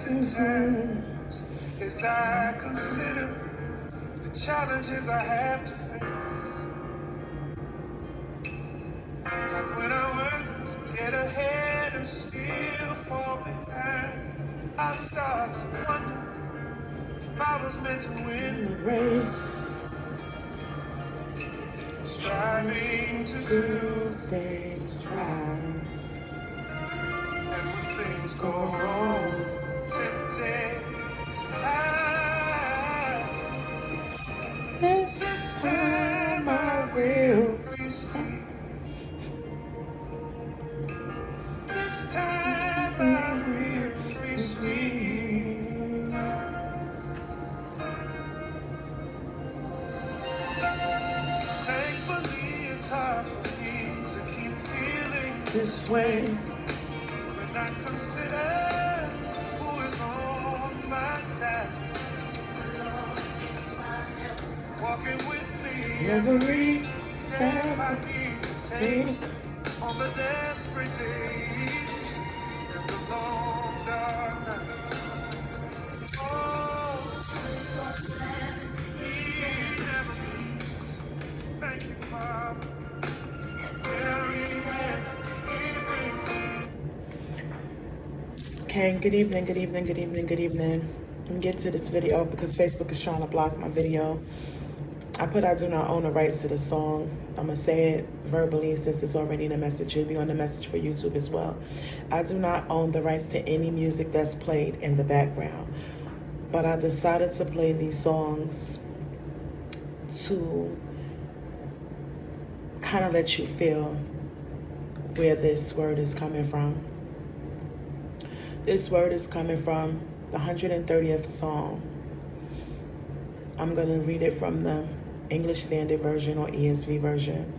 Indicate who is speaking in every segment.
Speaker 1: times as I consider the challenges I have to face. Like when I work to get ahead and still fall behind, I start to wonder if I was meant to win the race. Striving to do things right, and when things go wrong, tempted to hide. This time I will be still. This time I will be still. Thankfully, it's hard for me to keep feeling this way when I consider who is on my side, walking with me every step I need to take on the desperate days and the long dark nights. Oh, He never leaves. Thank you, Father. Okay, good evening, good evening, good evening, good evening. Let me get to this video because Facebook is trying to block my video. I do not own the rights to the song. I'm going to say it verbally since it's already in the message. It'll be on the message for YouTube as well. I do not own the rights to any music that's played in the background. But I decided to play these songs to kind of let you feel where this word is coming from. This word is coming from the 130th Psalm. I'm going to read it from the English Standard Version or ESV version.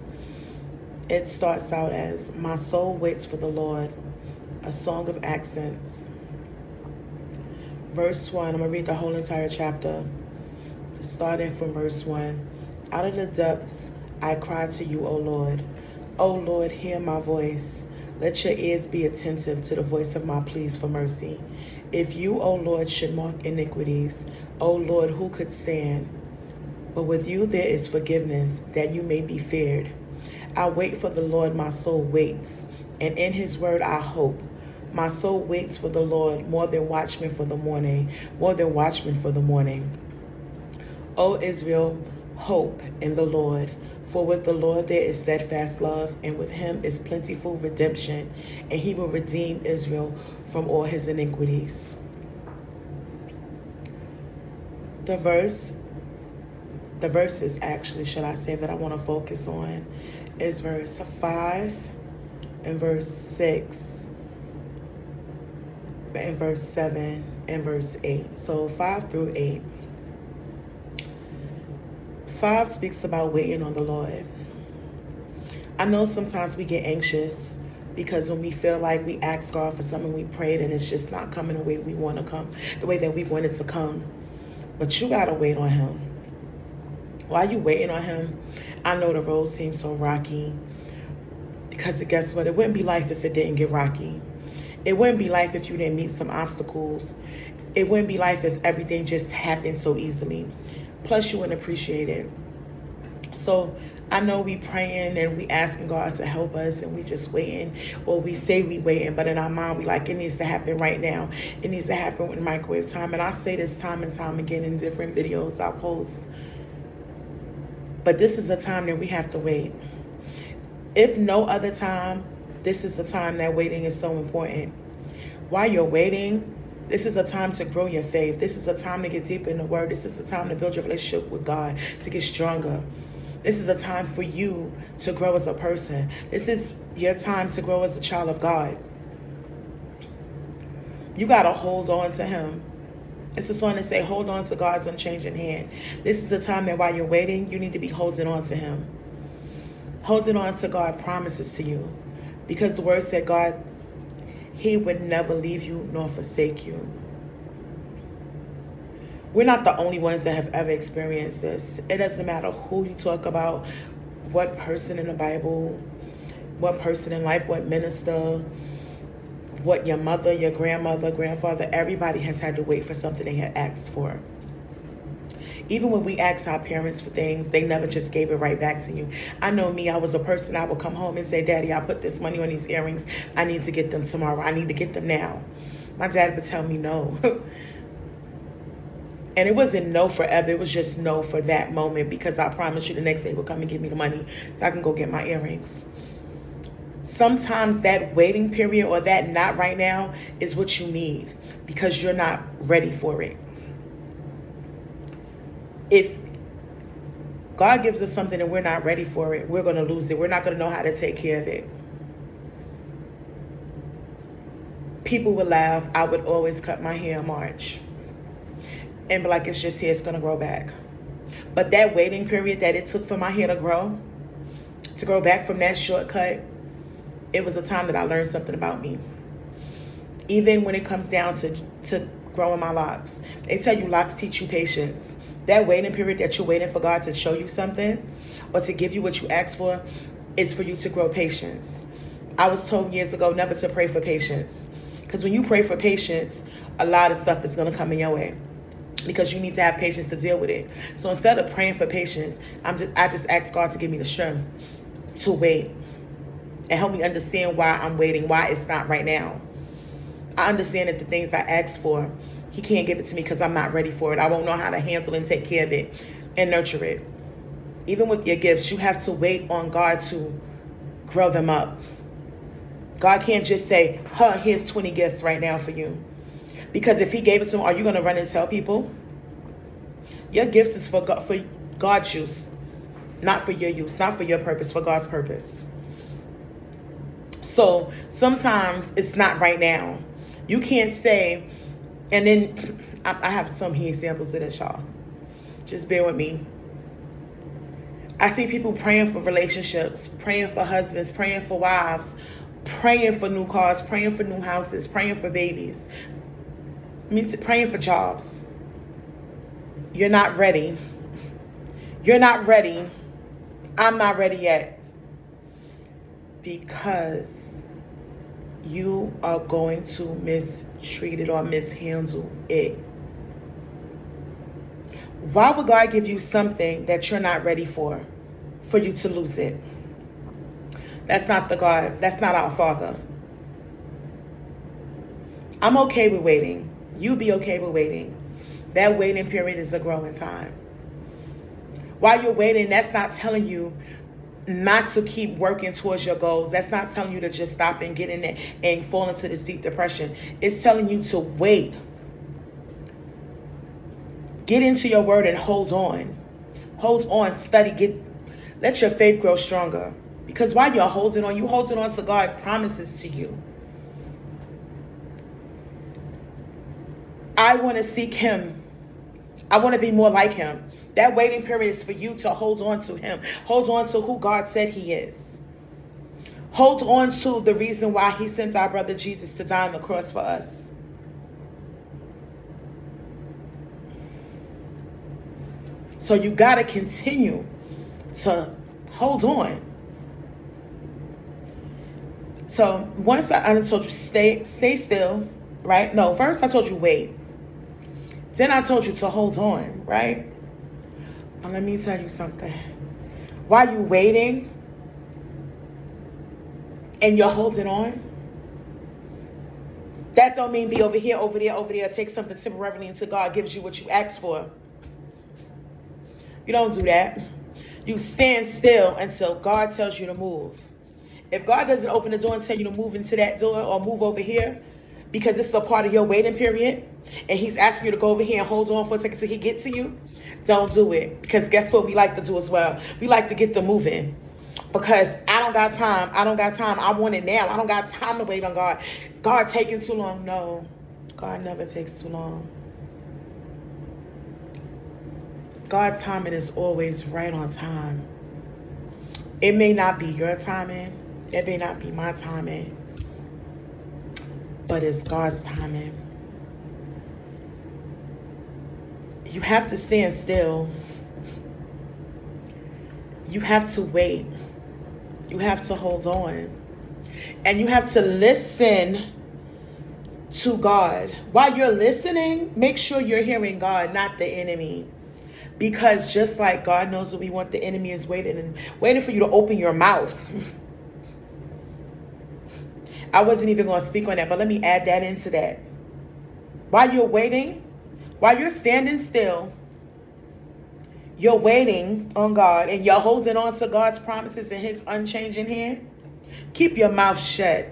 Speaker 1: It starts out as, "My soul waits for the Lord, a song of accents." Verse 1, I'm going to read the whole entire chapter, starting from verse 1. "Out of the depths I cry to you, O Lord. O Lord, hear my voice. Let your ears be attentive to the voice of my pleas for mercy. If you, O Lord, should mark iniquities, O Lord, who could stand? But with you there is forgiveness, that you may be feared. I wait for the Lord, my soul waits, and in his word I hope. My soul waits for the Lord more than watchmen for the morning, more than watchmen for the morning. O Israel, hope in the Lord. For with the Lord there is steadfast love, and with him is plentiful redemption, and he will redeem Israel from all his iniquities." The verses actually, should I say, that I want to focus on is verse 5 and verse 6 and verse 7 and verse 8. So 5 through 8. 5 speaks about waiting on the Lord. I know sometimes we get anxious because when we feel like we ask God for something, we prayed and it's just not coming the way we want to come, the way that we want it to come. But you got to wait on him. While you waiting on him, I know the road seems so rocky because guess what? It wouldn't be life if it didn't get rocky. It wouldn't be life if you didn't meet some obstacles. It wouldn't be life if everything just happened so easily. Plus, you wouldn't appreciate it. So I know we praying and we asking God to help us and we just waiting, or we say we waiting, but in our mind we like, it needs to happen right now. It needs to happen with microwave time. And I say this time and time again in different videos I post. But this is a time that we have to wait. If no other time, this is the time that waiting is so important. While you're waiting, this is a time to grow your faith. This is a time to get deeper in the word. This is a time to build your relationship with God, to get stronger. This is a time for you to grow as a person. This is your time to grow as a child of God. You got to hold on to him. It's a song that say, hold on to God's unchanging hand. This is a time that while you're waiting, you need to be holding on to him. Holding on to God's promises to you. Because the word said God, he would never leave you nor forsake you. We're not the only ones that have ever experienced this. It doesn't matter who you talk about, what person in the Bible, what person in life, what minister, what your mother, your grandmother, grandfather, everybody has had to wait for something they had asked for. Even when we ask our parents for things, they never just gave it right back to you. I know me, I was a person, I would come home and say, Daddy, I put this money on these earrings. I need to get them tomorrow. I need to get them now. My dad would tell me no. And it wasn't no forever. It was just no for that moment, because I promise you the next day he'll come and give me the money so I can go get my earrings. Sometimes that waiting period or that not right now is what you need, because you're not ready for it. If God gives us something and we're not ready for it, we're going to lose it. We're not going to know how to take care of it. People would laugh. I would always cut my hair in March and be like, it's just here, it's going to grow back. But that waiting period that it took for my hair to grow back from that shortcut, it was a time that I learned something about me. Even when it comes down to growing my locks, they tell you locks teach you patience. That waiting period that you're waiting for God to show you something or to give you what you asked for is for you to grow patience. I was told years ago never to pray for patience, because when you pray for patience, a lot of stuff is going to come in your way, because you need to have patience to deal with it. So instead of praying for patience, I just ask God to give me the strength to wait and help me understand why I'm waiting, why it's not right now. I understand that the things I asked for, He can't give it to me because I'm not ready for it. I won't know how to handle and take care of it and nurture it. Even with your gifts, you have to wait on God to grow them up. God can't just say, here's 20 gifts right now for you. Because if He gave it to them, are you going to run and tell people? Your gifts is for God's use, not for your use, not for your purpose, for God's purpose. So sometimes it's not right now. You can't say, and then I have so many examples of this, y'all. Just bear with me. I see people praying for relationships, praying for husbands, praying for wives, praying for new cars, praying for new houses, praying for babies, praying for jobs. You're not ready. You're not ready. I'm not ready yet. Because you are going to mistreat it or mishandle it. Why would God give you something that you're not ready for you to lose it? That's not the God. That's not our Father. I'm okay with waiting. You be okay with waiting. That waiting period is a growing time. While you're waiting, that's not telling you not to keep working towards your goals. That's not telling you to just stop and get in it and fall into this deep depression. It's telling you to wait. Get into your word and hold on. Hold on, study, let your faith grow stronger. Because while you're holding on to God's promises to you. I want to seek Him. I want to be more like Him. That waiting period is for you to hold on to Him. Hold on to who God said He is. Hold on to the reason why He sent our brother Jesus to die on the cross for us. So you got to continue to hold on. So once I told you stay still, right? No, first I told you wait. Then I told you to hold on, right? But let me tell you something. While you're waiting and you're holding on, that don't mean be over here, over there, take something temporarily until God gives you what you asked for. You don't do that. You stand still until God tells you to move. If God doesn't open the door and tell you to move into that door or move over here, because this is a part of your waiting period, and He's asking you to go over here and hold on for a second till He gets to you, don't do it. Because guess what we like to do as well? We like to get the moving. Because I don't got time. I want it now. I don't got time to wait on God. God taking too long. No, God never takes too long. God's timing is always right on time. It may not be your timing. It may not be my timing. But it's God's timing. You have to stand still. You have to wait. You have to hold on. And you have to listen to God. While you're listening, make sure you're hearing God, not the enemy. Because just like God knows what we want, the enemy is waiting for you to open your mouth. I wasn't even going to speak on that, but let me add that into that. While you're waiting, while you're standing still, you're waiting on God and you're holding on to God's promises in his unchanging hand. Keep your mouth shut.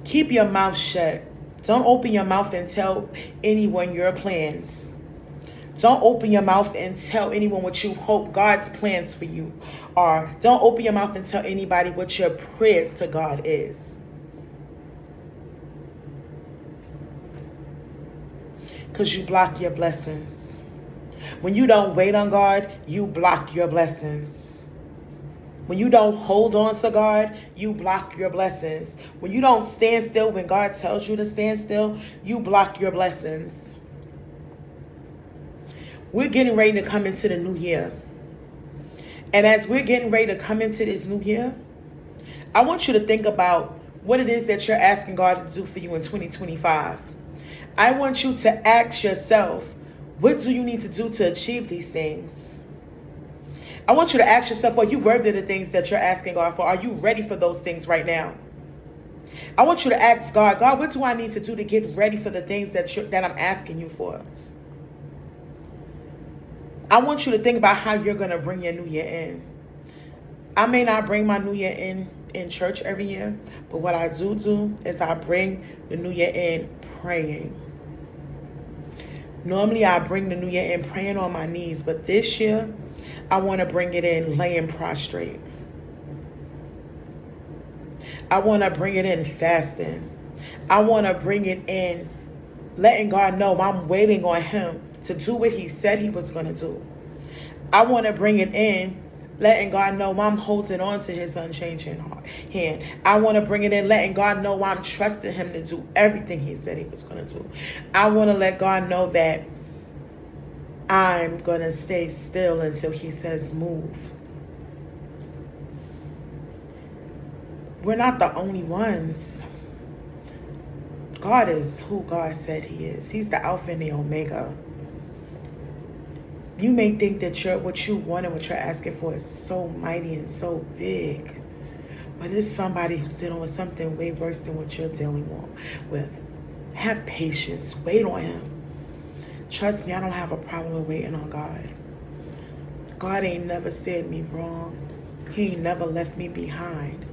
Speaker 1: Keep your mouth shut. Don't open your mouth and tell anyone your plans. Don't open your mouth and tell anyone what you hope God's plans for you are. Don't open your mouth and tell anybody what your prayers to God is. Because you block your blessings. When you don't wait on God, you block your blessings. When you don't hold on to God, you block your blessings. When you don't stand still when God tells you to stand still, you block your blessings. We're getting ready to come into the new year. And as we're getting ready to come into this new year, I want you to think about what it is that you're asking God to do for you in 2025. I want you to ask yourself, what do you need to do to achieve these things? I want you to ask yourself, are you worthy of the things that you're asking God for? Are you ready for those things right now? I want you to ask God, God, what do I need to do to get ready for the things that I'm asking you for? I want you to think about how you're going to bring your new year in. I may not bring my new year in church every year, but what I do is I bring the new year in praying. Normally I bring the new year in praying on my knees, but this year I want to bring it in laying prostrate. I want to bring it in fasting. I want to bring it in letting God know I'm waiting on him to do what he said he was going to do. I want to bring it in letting God know I'm holding on to his unchanging hand. I want to bring it in letting God know I'm trusting him to do everything he said he was going to do. I want to let God know that I'm going to stay still until he says move. We're not the only ones. God is who God said he is. He's the Alpha and the Omega. You may think that what you want and what you're asking for is so mighty and so big, but it's somebody who's dealing with something way worse than what you're dealing with. Have patience. Wait on him. Trust me, I don't have a problem with waiting on God. God ain't never said me wrong. He ain't never left me behind.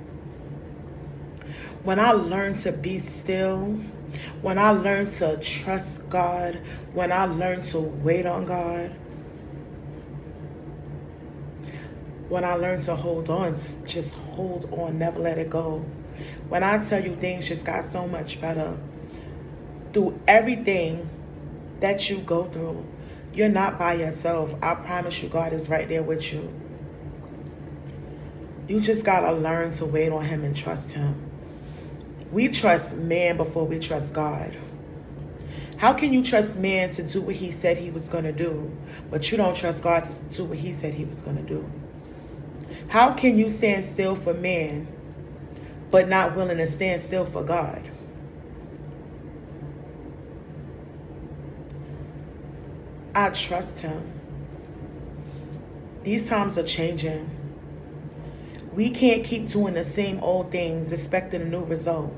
Speaker 1: When I learn to be still, when I learn to trust God, when I learn to wait on God, when I learn to hold on, just hold on, never let it go. When I tell you things just got so much better. Through everything that you go through, you're not by yourself. I promise you, God is right there with you. You just gotta learn to wait on him and trust him. We trust man before we trust God. How can you trust man to do what he said he was gonna do, but you don't trust God to do what he said he was gonna do? How can you stand still for man, but not willing to stand still for God? I trust him. These times are changing. We can't keep doing the same old things expecting a new result.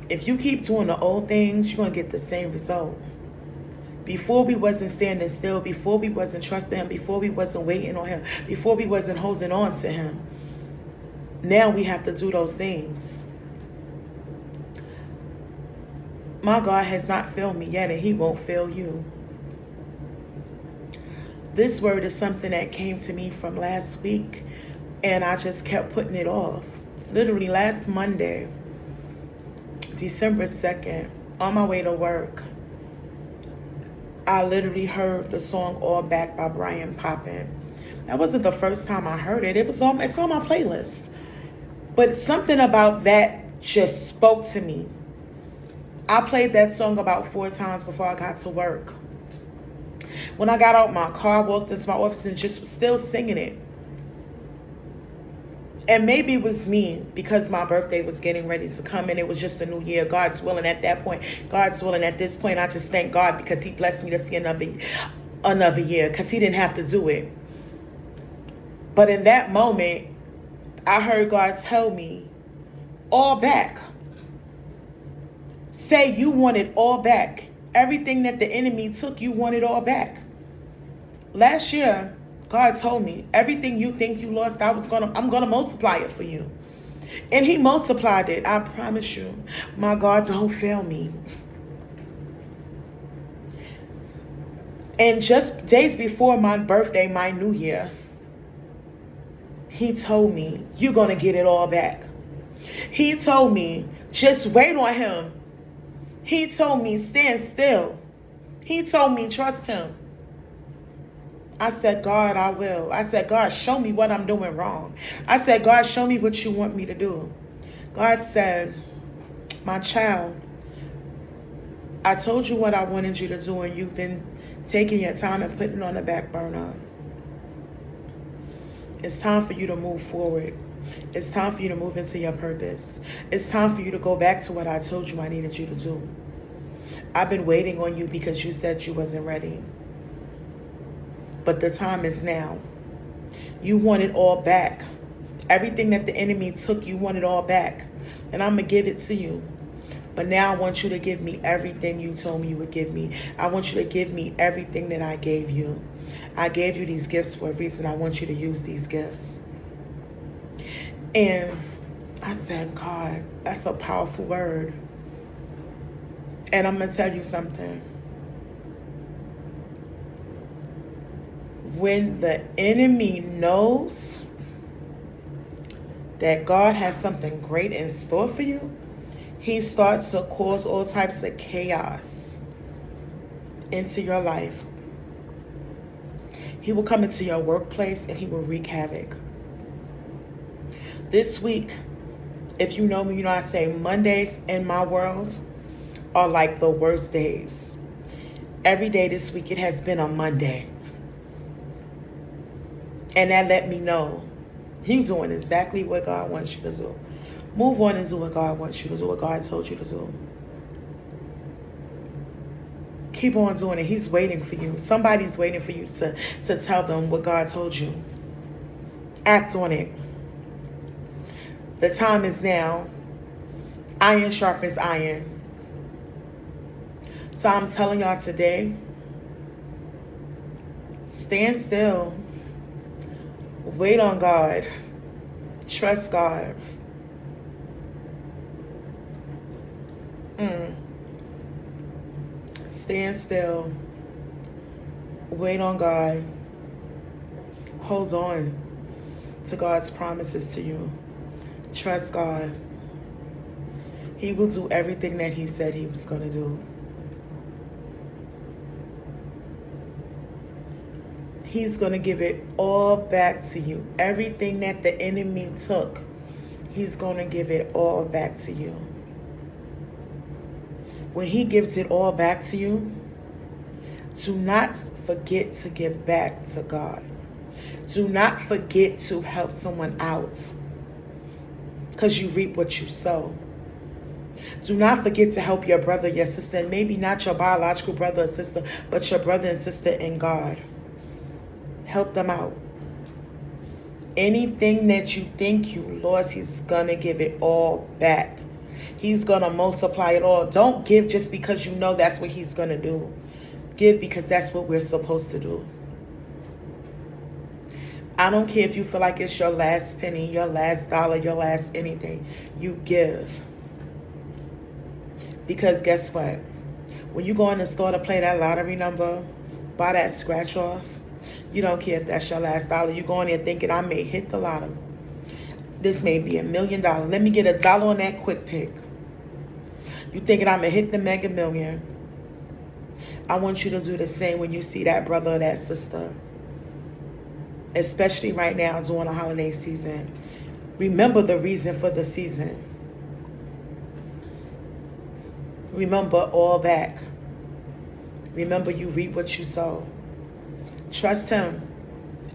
Speaker 1: If you keep doing the old things, you're going to get the same result. Before we wasn't standing still, before we wasn't trusting him, before we wasn't waiting on him, before we wasn't holding on to him. Now we have to do those things. My God has not failed me yet, and he won't fail you. This word is something that came to me from last week, and I just kept putting it off. Literally last Monday, December 2nd, on my way to work, I literally heard the song All Back by Brian Poppin. That wasn't the first time I heard it. It's on my playlist. But something about that just spoke to me. I played that song about 4 times before I got to work. When I got out my car, walked into my office and just was still singing it. And maybe it was me because my birthday was getting ready to come and it was just a new year. God's willing at that point. God's willing at this point. I just thank God because he blessed me to see another year because he didn't have to do it. But in that moment, I heard God tell me, all back. Say you want it all back. Everything that the enemy took, you want it all back. Last year, God told me, everything you think you lost, I'm gonna multiply it for you. And he multiplied it. I promise you. My God, don't fail me. And just days before my birthday, my new year, he told me, you're gonna get it all back. He told me, just wait on him. He told me, stand still. He told me, trust him. I said, God, I will. I said, God, show me what I'm doing wrong. I said, God, show me what you want me to do. God said, my child, I told you what I wanted you to do, and you've been taking your time and putting it on the back burner. It's time for you to move forward. It's time for you to move into your purpose. It's time for you to go back to what I told you I needed you to do. I've been waiting on you because you said you wasn't ready. But the time is now. You want it all back. Everything that the enemy took, you want it all back. And I'm going to give it to you. But now I want you to give me everything you told me you would give me. I want you to give me everything that I gave you. I gave you these gifts for a reason. I want you to use these gifts. And I said, God, that's a powerful word. And I'm going to tell you something. When the enemy knows that God has something great in store for you, he starts to cause all types of chaos into your life. He will come into your workplace and he will wreak havoc. This week, if you know me, you know I say Mondays in my world are like the worst days. Every day this week, it has been a Monday. And that let me know you're doing exactly what God wants you to do. Move on and do what God wants you to do, what God told you to do. Keep on doing it. He's waiting for you. Somebody's waiting for you to tell them what God told you. Act on it. The time is now. Iron sharpens iron. So I'm telling y'all today, stand still. Wait on God. Trust God. Stand still. Wait on God. Hold on to God's promises to you. Trust God. He will do everything that he said he was going to do. He's going to give it all back to you. Everything that the enemy took, he's going to give it all back to you. When he gives it all back to you, do not forget to give back to God. Do not forget to help someone out, because you reap what you sow. Do not forget to help your brother, your sister, and maybe not your biological brother or sister, but your brother and sister in God. Help them out. Anything that you think you lost, he's going to give it all back. He's going to multiply it all. Don't give just because you know that's what he's going to do. Give because that's what we're supposed to do. I don't care if you feel like it's your last penny, your last dollar, your last anything. You give. Because guess what? When you go in the store to play that lottery number, buy that scratch off, you don't care if that's your last dollar. You go in there thinking, I may hit the lottery. This may be $1 million. Let me get $1 on that quick pick. You thinking I'm going to hit the mega million. I want you to do the same when you see that brother or that sister. Especially right now during the holiday season. Remember the reason for the season. Remember all back. Remember you reap what you sow. Trust him.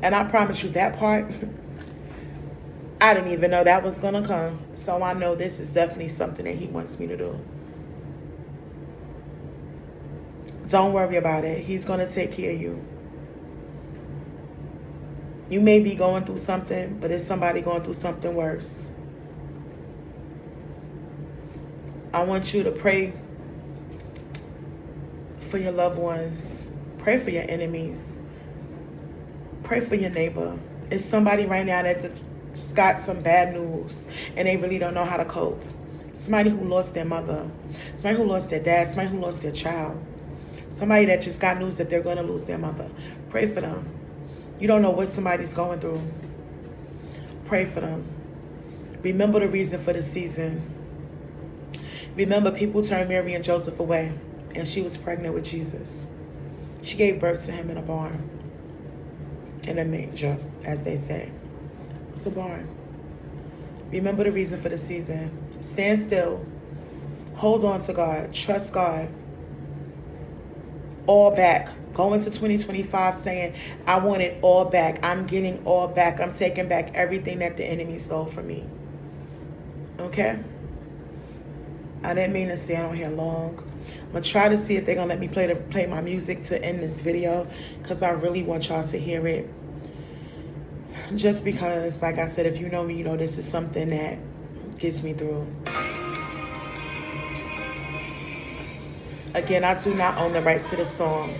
Speaker 1: And I promise you that part, I didn't even know that was going to come. So I know this is definitely something that he wants me to do. Don't worry about it. He's going to take care of you. You may be going through something, but it's somebody going through something worse. I want you to pray for your loved ones. Pray for your enemies. Pray for your neighbor. It's somebody right now that just got some bad news and they really don't know how to cope. Somebody who lost their mother. Somebody who lost their dad. Somebody who lost their child. Somebody that just got news that they're going to lose their mother. Pray for them. You don't know what somebody's going through. Pray for them. Remember the reason for the season. Remember, people turned Mary and Joseph away, and she was pregnant with Jesus. She gave birth to him in a barn, in a manger, as they say. It's a barn. Remember the reason for the season. Stand still. Hold on to God. Trust God. All back. Go into 2025 saying, I want it all back. I'm getting all back. I'm taking back everything that the enemy stole from me. Okay? I didn't mean to stay on here long. I'm going to try to see if they're going to let me play my music to end this video, because I really want y'all to hear it. Just because, like I said, if you know me, you know this is something that gets me through. Again, I do not own the rights to the song.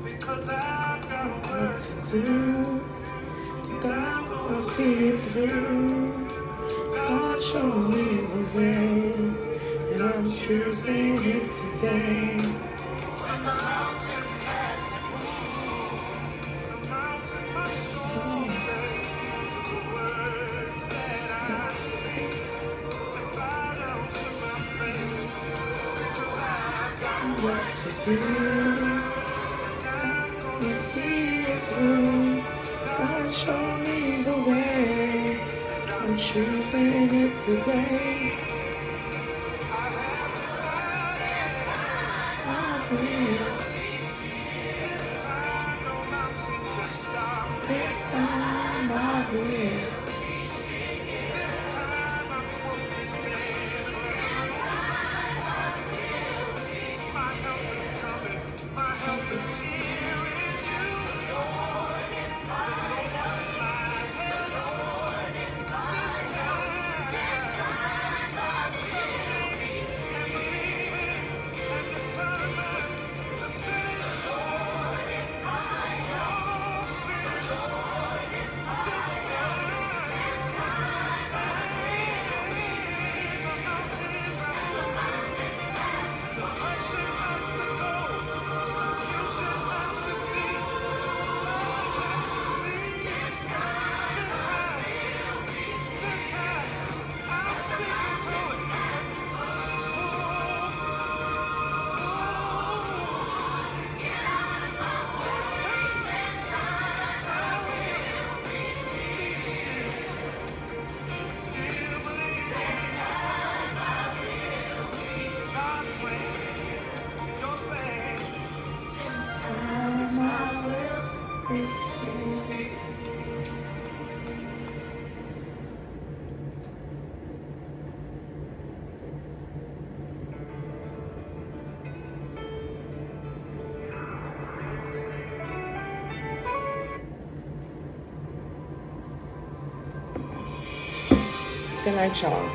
Speaker 2: Because I've got work to
Speaker 1: do.
Speaker 2: God
Speaker 1: I'll
Speaker 2: will
Speaker 1: see it through. God showed me the way, and I'm choosing it today.
Speaker 2: When the mountain has moved, the mountain must obey the words that I speak. I bow down to my faith because I've got
Speaker 1: What to do?
Speaker 2: I'm gonna
Speaker 1: I'll see it through. God showed me the way. I'm choosing it today.
Speaker 2: I have decided
Speaker 1: I will.
Speaker 2: this time no mountain can stop me.
Speaker 1: This time I will.
Speaker 2: This time I'm focused in. My help is coming. My help is here in you. The Lord is my help. This time I'm trusting and believing and determined to finish. Oh, finish this time. The mountains are moving. Depression has to go. Confusion has to cease. Love has to leave. This time, I'm speaking to it. Still believe God's way, your plan.
Speaker 1: Good night, y'all.